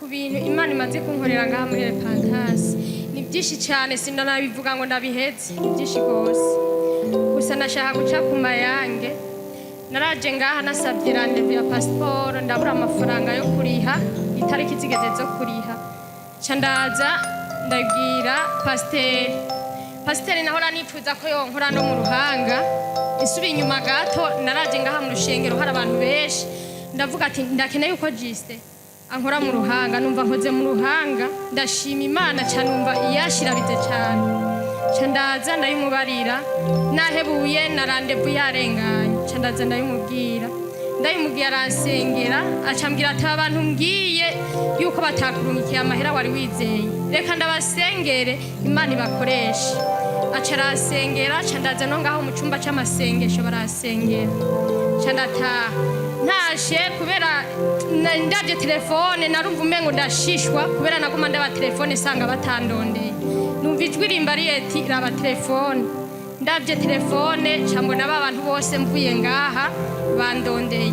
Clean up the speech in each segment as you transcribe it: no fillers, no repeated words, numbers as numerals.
ku bintu Imana imaze kunkorera ngaha muri Repentance ni byinshi cyane sindanabivuga ngo ndabiheze ni byinshi gose gusa nashaka guca ku mayange naraje ngaha nasabye rendez-vous ya passport ndabura amafaranga yo kuriha itariki zigeze zo kuriha candaza ndagira pasiteri nahora nifuza ko yonkora no mu Ruhanga isubi inyuma gato naraje ngaha mu rushengero hari abantu benshi ndavuga ati ndakeneye uko Juste ankora mu Ruhanga numva nkoze mu Ruhanga ndashima Imana cyane numva iyashira bize cyane candaza ndayimubarira nahebuye na rendez-vous yarenganye candaza ndayimubwira aransengera acambwira ati abantu ngiye yuko batakurungikiye amahera wari wizeye reka ndabasengere Imana ibakoresha acarasengera candaza no ngaho mu cyumba cy'amasengesho barasengera candata ntashe kubera ndavye telefone narumva umengo ndashishwa kubera naguma ndaba telefone sanga batandondeye numva ijwi rimbariye ati raba telefone ndavye telefone cambona abantu bose mvuye ngaha bandondeye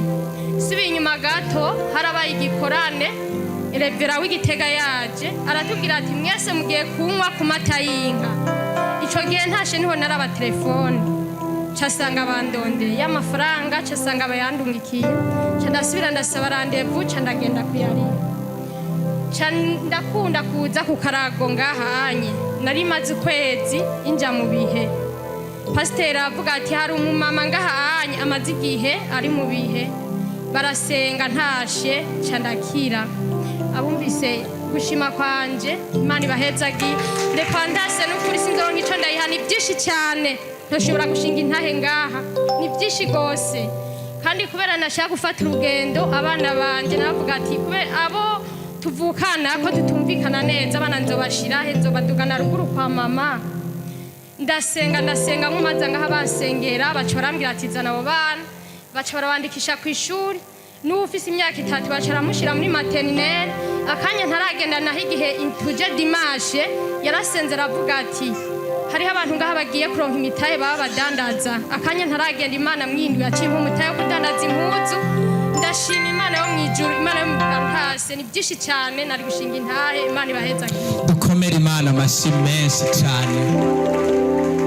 subi inyuma gato harabaye igikorane Revera w'Igitega yaje aratubwira ati mwese mugiye kunywa ku mata y'inka ico gihe ntashe niho naraba telefone casanga bandondeye y'amafaranga casanga bayandungikiye ndasubira ndasaba rendez-vous ndagenda kuyarira ndakunda kuza ku Karago ngahanye nari maze ukwezi inja mu bihe pasiteri avuga ati hari umumama ngahanye amaze igihe ari mu bihe barasenga ntashe ndakira abumvise gushima kwanje Imana ibahezagi Repentance n'ukuri sinzoronka ico ndayiha ni byinshi cyane ntashobora gushinga intahe ngaha ni byinshi gose kandi kubera nashaka gufata urugendo abana banje navuga ati kubera abo tuvukana ko tutumvikana neza abana nzobashira he nzobadugana ruguru kwa mama ndasenga nkumaza ngaha basengera baca barambwira ati zana abo bana baca barabandikisha ku ishuri n'ufise imyaka 3 baca baramushira muri maternelle akanya ntaragenda naho igihe tuje dimanche yarasenze aravuga ati hariho abantu ngaha bagiye kuronka imitahe baba badandaza akanya ntaragenda Imana mwindwi yaciye umutahe wo kudandaza impuzu ndashima Imana yo mwijuru Imana yo mugantase ni byinshi cyane nari gushinga intahe Imana ibaheza dukomere Imana amashi menshi cyane